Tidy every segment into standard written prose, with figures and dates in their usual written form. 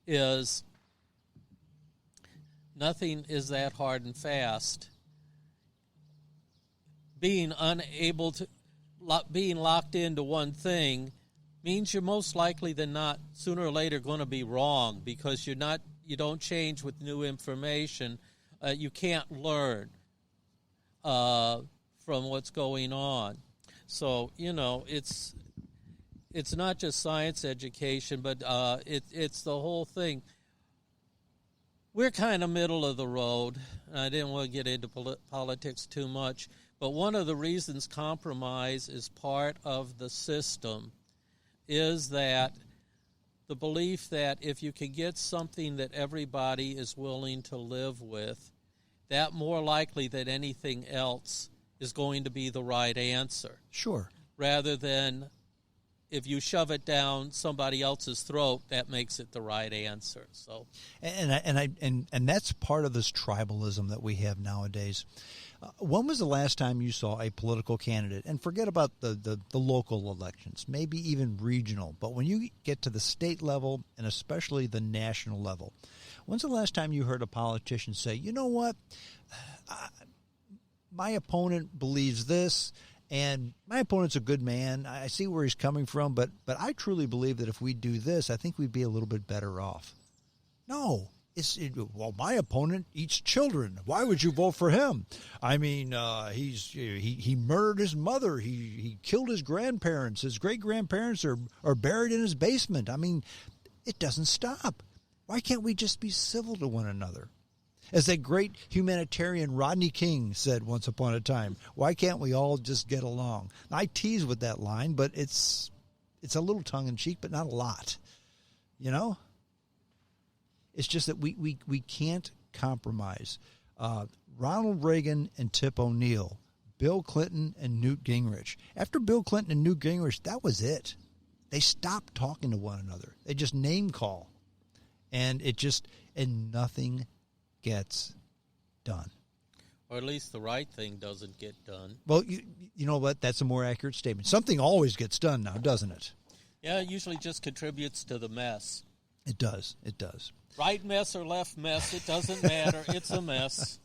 is nothing is that hard and fast. Being locked into one thing means you're most likely than not sooner or later going to be wrong, because you don't change with new information. You can't learn from what's going on. So, it's not just science education, but it's the whole thing. We're kind of middle of the road. I didn't want to get into politics too much, but one of the reasons compromise is part of the system is that the belief that if you can get something that everybody is willing to live with, that more likely than anything else is going to be the right answer. Sure. Rather than if you shove it down somebody else's throat, that makes it the right answer. So, and that's part of this tribalism that we have nowadays. When was the last time you saw a political candidate, and forget about the local elections, maybe even regional, but when you get to the state level and especially the national level, when's the last time you heard a politician say, you know what, my opponent believes this, and my opponent's a good man, I see where he's coming from, but I truly believe that if we do this, I think we'd be a little bit better off? No. Well, my opponent eats children. Why would you vote for him? I mean, he murdered his mother. He killed his grandparents. His great-grandparents are buried in his basement. I mean, it doesn't stop. Why can't we just be civil to one another? As that great humanitarian Rodney King said once upon a time, why can't we all just get along? I tease with that line, but it's a little tongue-in-cheek, but not a lot, It's just that we can't compromise. Ronald Reagan and Tip O'Neill, Bill Clinton and Newt Gingrich. After Bill Clinton and Newt Gingrich, that was it. They stopped talking to one another. They just name call. And nothing gets done. Or at least the right thing doesn't get done. Well, you know what? That's a more accurate statement. Something always gets done now, doesn't it? Yeah, it usually just contributes to the mess. It does. Right mess or left mess, it doesn't matter. It's a mess.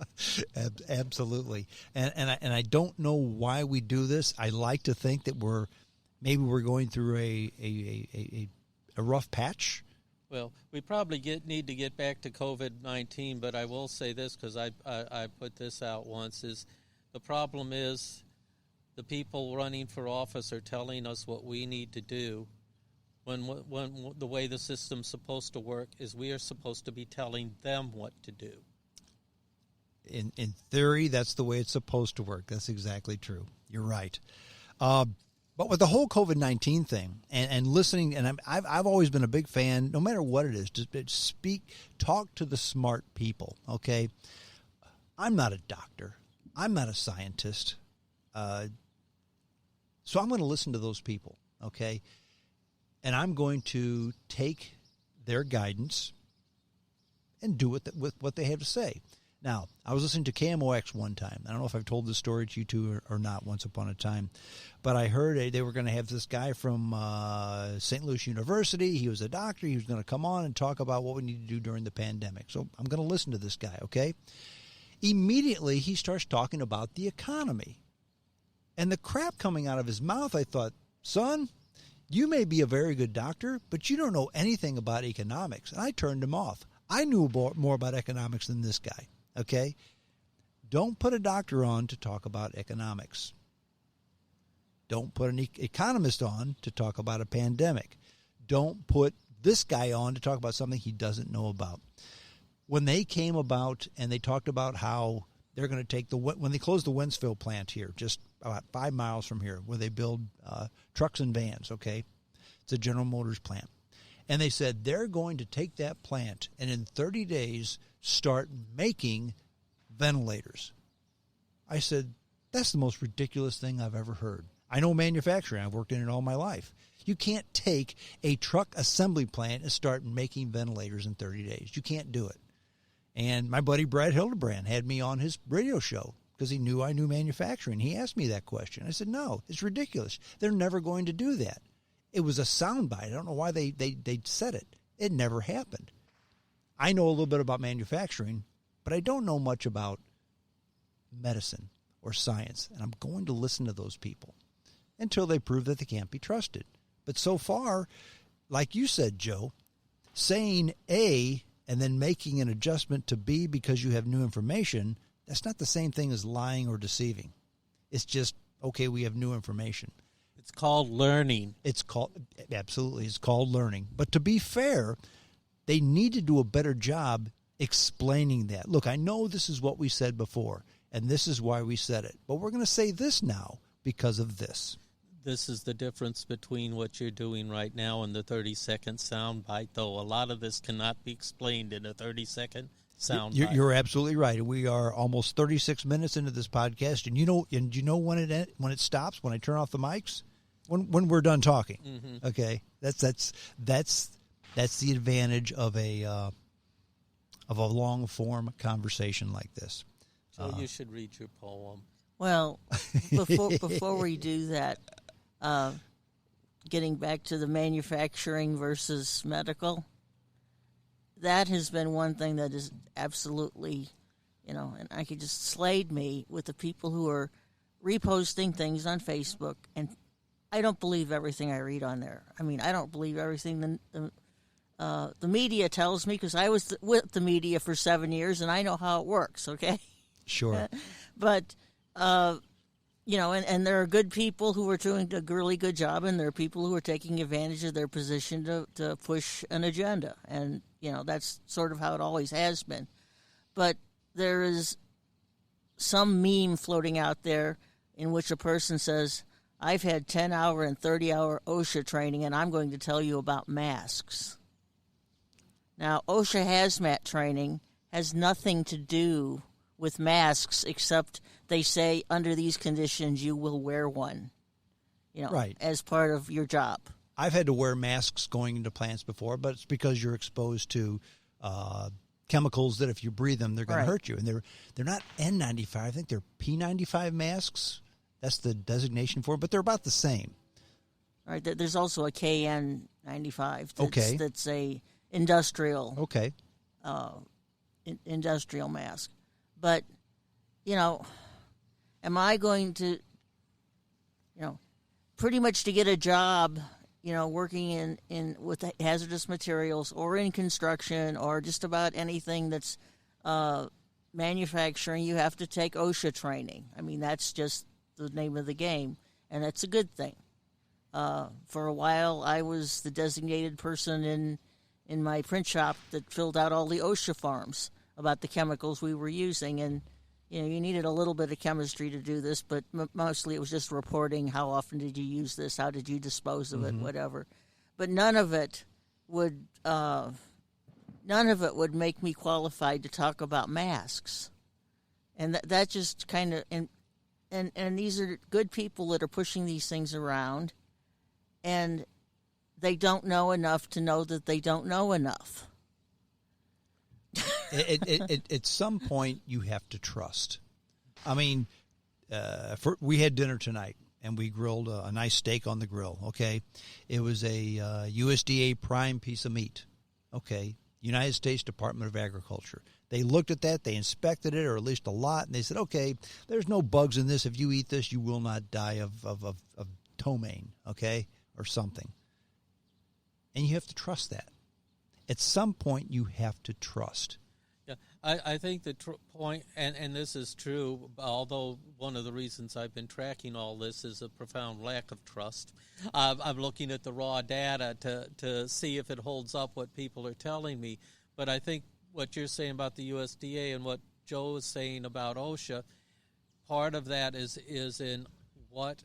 Absolutely. And I don't know why we do this. I like to think that we're going through a rough patch. Well, we probably need to get back to COVID-19, but I will say this because I put this out once, is the problem is the people running for office are telling us what we need to do. When the way the system's supposed to work is we are supposed to be telling them what to do. In theory, that's the way it's supposed to work. That's exactly true. You're right. But with the whole COVID-19 thing and listening, and I've always been a big fan, no matter what it is, just talk to the smart people, okay? I'm not a doctor. I'm not a scientist. So I'm going to listen to those people, okay? And I'm going to take their guidance and do with what they have to say. Now, I was listening to KMOX one time. I don't know if I've told this story to you two or not once upon a time, but I heard they were going to have this guy from St. Louis University. He was a doctor. He was going to come on and talk about what we need to do during the pandemic. So I'm going to listen to this guy, okay? Immediately, he starts talking about the economy. And the crap coming out of his mouth, I thought, son, you may be a very good doctor, but you don't know anything about economics. And I turned him off. I knew more about economics than this guy, okay? Don't put a doctor on to talk about economics. Don't put an economist on to talk about a pandemic. Don't put this guy on to talk about something he doesn't know about. When they came about and they talked about how they're going to take when they closed the Wentzville plant here, just about 5 miles from here, where they build trucks and vans, okay? It's a General Motors plant. And they said they're going to take that plant and in 30 days start making ventilators. I said, that's the most ridiculous thing I've ever heard. I know manufacturing. I've worked in it all my life. You can't take a truck assembly plant and start making ventilators in 30 days. You can't do it. And my buddy Brad Hildebrand had me on his radio show because he knew I knew manufacturing. He asked me that question. I said, no, it's ridiculous. They're never going to do that. It was a soundbite. I don't know why they said it. It never happened. I know a little bit about manufacturing, but I don't know much about medicine or science, and I'm going to listen to those people until they prove that they can't be trusted. But so far, like you said, Joe, saying A and then making an adjustment to B because you have new information, that's not the same thing as lying or deceiving. It's just, okay, we have new information. It's called learning. Absolutely, it's called learning. But to be fair, they need to do a better job explaining that. Look, I know this is what we said before, and this is why we said it. But we're going to say this now because of this. This is the difference between what you're doing right now and the 30-second soundbite, though. A lot of this cannot be explained in a 30-second soundbite. You're absolutely right. We are almost 36 minutes into this podcast, and you know when it stops, when I turn off the mics? When we're done talking. Mm-hmm. Okay? That's the advantage of a long-form conversation like this. So you should read your poem. Well, before we do that, getting back to the manufacturing versus medical, that has been one thing that is absolutely, and I could just slayed me with the people who are reposting things on Facebook, and I don't believe everything I read on there. I mean, I don't believe everything the media tells me, because I was with the media for 7 years, and I know how it works, okay? Sure. But, and there are good people who are doing a really good job, and there are people who are taking advantage of their position to push an agenda. And, that's sort of how it always has been. But there is some meme floating out there in which a person says, I've had 10-hour and 30-hour OSHA training, and I'm going to tell you about masks. Now, OSHA hazmat training has nothing to do with masks, except they say under these conditions you will wear one, right, as part of your job. I've had to wear masks going into plants before, but it's because you're exposed to chemicals that if you breathe them, they're going to hurt you. And they're not N95. I think they're P95 masks. That's the designation for it, but they're about the same. All right. There's also a KN95. Okay. That's a industrial. Okay. Industrial mask. But, am I going to, pretty much to get a job, working in with hazardous materials or in construction or just about anything that's manufacturing, you have to take OSHA training. I mean, that's just the name of the game, and that's a good thing. For a while, I was the designated person in my print shop that filled out all the OSHA forms about the chemicals we were using, and you needed a little bit of chemistry to do this, but mostly it was just reporting how often did you use this, how did you dispose of it, whatever. But none of it would make me qualified to talk about masks, and that just kind of and these are good people that are pushing these things around, and they don't know enough to know that they don't know enough. At some point, you have to trust. I mean, we had dinner tonight, and we grilled a nice steak on the grill, okay? It was a USDA prime piece of meat, okay? United States Department of Agriculture. They looked at that, they inspected it, or at least a lot, and they said, okay, there's no bugs in this. If you eat this, you will not die of ptomaine, okay, or something. And you have to trust that. At some point, you have to trust. Yeah, I think the point, and this is true, although one of the reasons I've been tracking all this is a profound lack of trust. I'm looking at the raw data to see if it holds up what people are telling me. But I think what you're saying about the USDA and what Joe is saying about OSHA, part of that is in what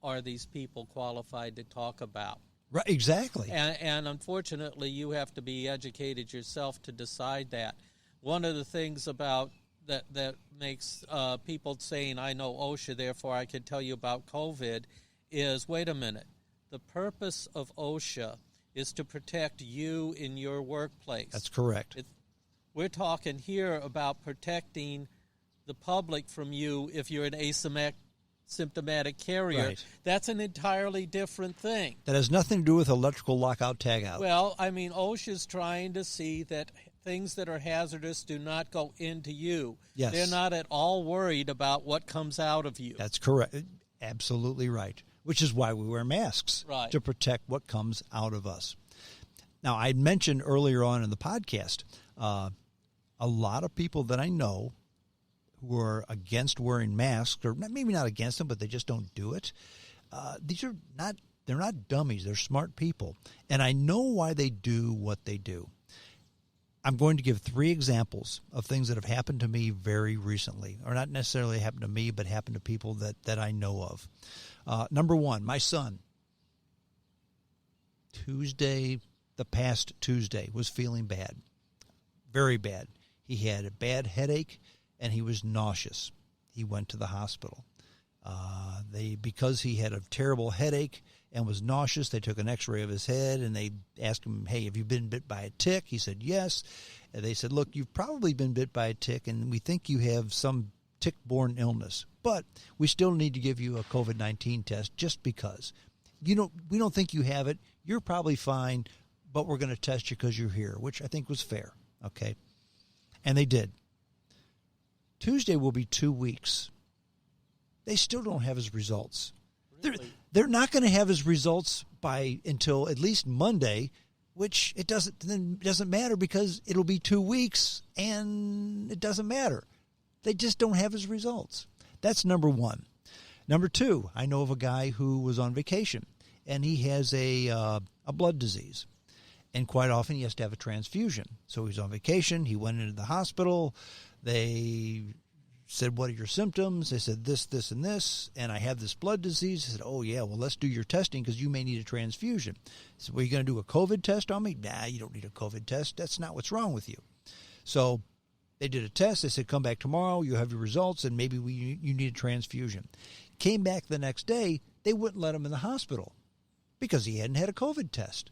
are these people qualified to talk about. Right, exactly. And unfortunately, you have to be educated yourself to decide that. One of the things about that makes people saying, I know OSHA, therefore I can tell you about COVID, is, wait a minute, the purpose of OSHA is to protect you in your workplace. That's correct. We're talking here about protecting the public from you if you're an symptomatic carrier. Right. That's an entirely different thing. That has nothing to do with electrical lockout tagout. Well, I mean, OSHA's trying to see that things that are hazardous do not go into you. Yes. They're not at all worried about what comes out of you. That's correct. Absolutely right. Which is why we wear masks, Right. to protect what comes out of us. Now, I mentioned earlier on in the podcast, a lot of people that I know who are against wearing masks, or maybe not against them, but they just don't do it. They're not dummies. They're smart people. And I know why they do what they do. I'm going to give 3 examples of things that have happened to me very recently, or not necessarily happened to me, but happened to people that I know of. Number 1, my son, the past Tuesday, was feeling bad, very bad. He had a bad headache, and he was nauseous. He went to the hospital. Because he had a terrible headache and was nauseous, they took an x-ray of his head, and they asked him, hey, have you been bit by a tick? He said, yes. And they said, look, you've probably been bit by a tick, and we think you have some tick-borne illness, but we still need to give you a COVID-19 test just because. We don't think you have it. You're probably fine, but we're going to test you because you're here, which I think was fair, okay? And they did. Tuesday will be 2 weeks. They still don't have his results. Really? They're not going to have his results until at least Monday, which it doesn't matter because it'll be 2 weeks and it doesn't matter. They just don't have his results. That's number 1. Number 2, I know of a guy who was on vacation and he has a blood disease, and quite often he has to have a transfusion. So he's on vacation. He went into the hospital. They said, what are your symptoms? They said this, this, and this, and I have this blood disease. I said, oh, yeah, well, let's do your testing because you may need a transfusion. I said, well, are you going to do a COVID test on me? Nah, you don't need a COVID test. That's not what's wrong with you. So they did a test. They said, come back tomorrow. You have your results, and maybe you need a transfusion. Came back the next day. They wouldn't let him in the hospital because he hadn't had a COVID test.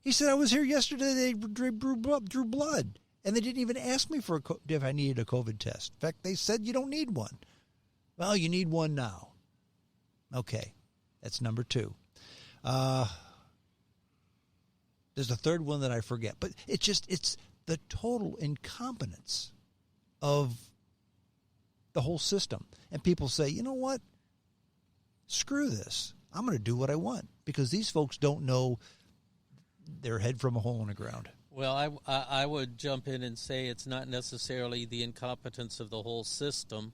He said, I was here yesterday. They drew blood. And they didn't even ask me if I needed a COVID test. In fact, they said you don't need one. Well, you need one now. Okay, that's number 2. There's a third one that I forget. But it's the total incompetence of the whole system. And people say, you know what? Screw this. I'm going to do what I want because these folks don't know their head from a hole in the ground. Well, I would jump in and say it's not necessarily the incompetence of the whole system,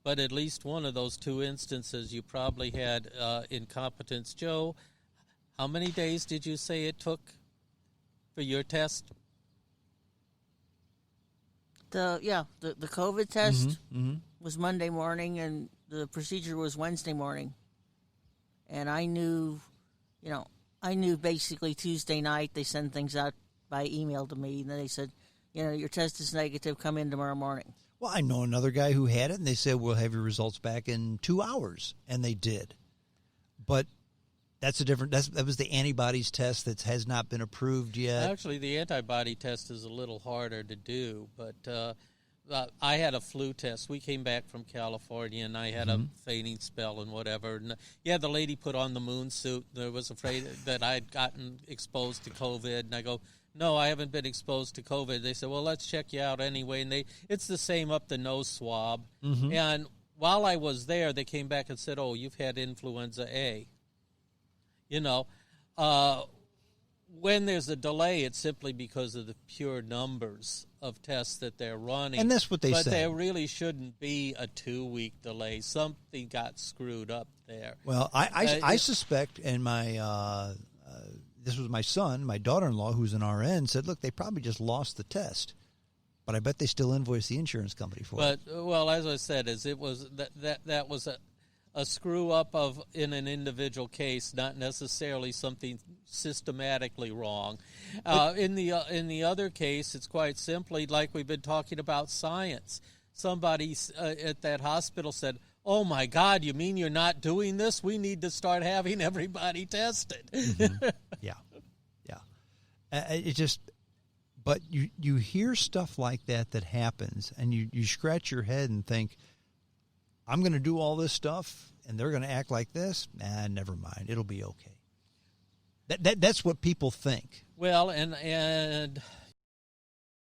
but at least one of those 2 instances you probably had incompetence. Joe, how many days did you say it took for your test? The COVID test was Monday morning, and the procedure was Wednesday morning. And I knew basically Tuesday night they send things out by email to me, and then they said, your test is negative, come in tomorrow morning. Well, I know another guy who had it, and they said, we'll have your results back in 2 hours, and they did. But that was the antibodies test that has not been approved yet. Actually, the antibody test is a little harder to do, but I had a flu test. We came back from California, and I had a fainting spell and whatever. And the lady put on the moon suit. I was afraid that I'd gotten exposed to COVID, and I go, no, I haven't been exposed to COVID. They said, well, let's check you out anyway. And it's the same up the nose swab. Mm-hmm. And while I was there, they came back and said, oh, you've had influenza A. When there's a delay, it's simply because of the pure numbers of tests that they're running. And that's what they said. But say. there really shouldn't be a 2-week delay. Something got screwed up there. Well, I suspect, and my this was my son, my daughter-in-law, who's an RN, said, look, they probably just lost the test. But I bet they still invoice the insurance company for it. But, well, as I said, it was that was a screw-up in an individual case, not necessarily something systematically wrong. In the other case, it's quite simply like we've been talking about science. Somebody at that hospital said, oh, my God, you mean you're not doing this? We need to start having everybody tested. Mm-hmm. Yeah. But you hear stuff like that happens, and you scratch your head and think, I'm going to do all this stuff, and they're going to act like this. Never mind. It'll be okay. That's what people think. Well, and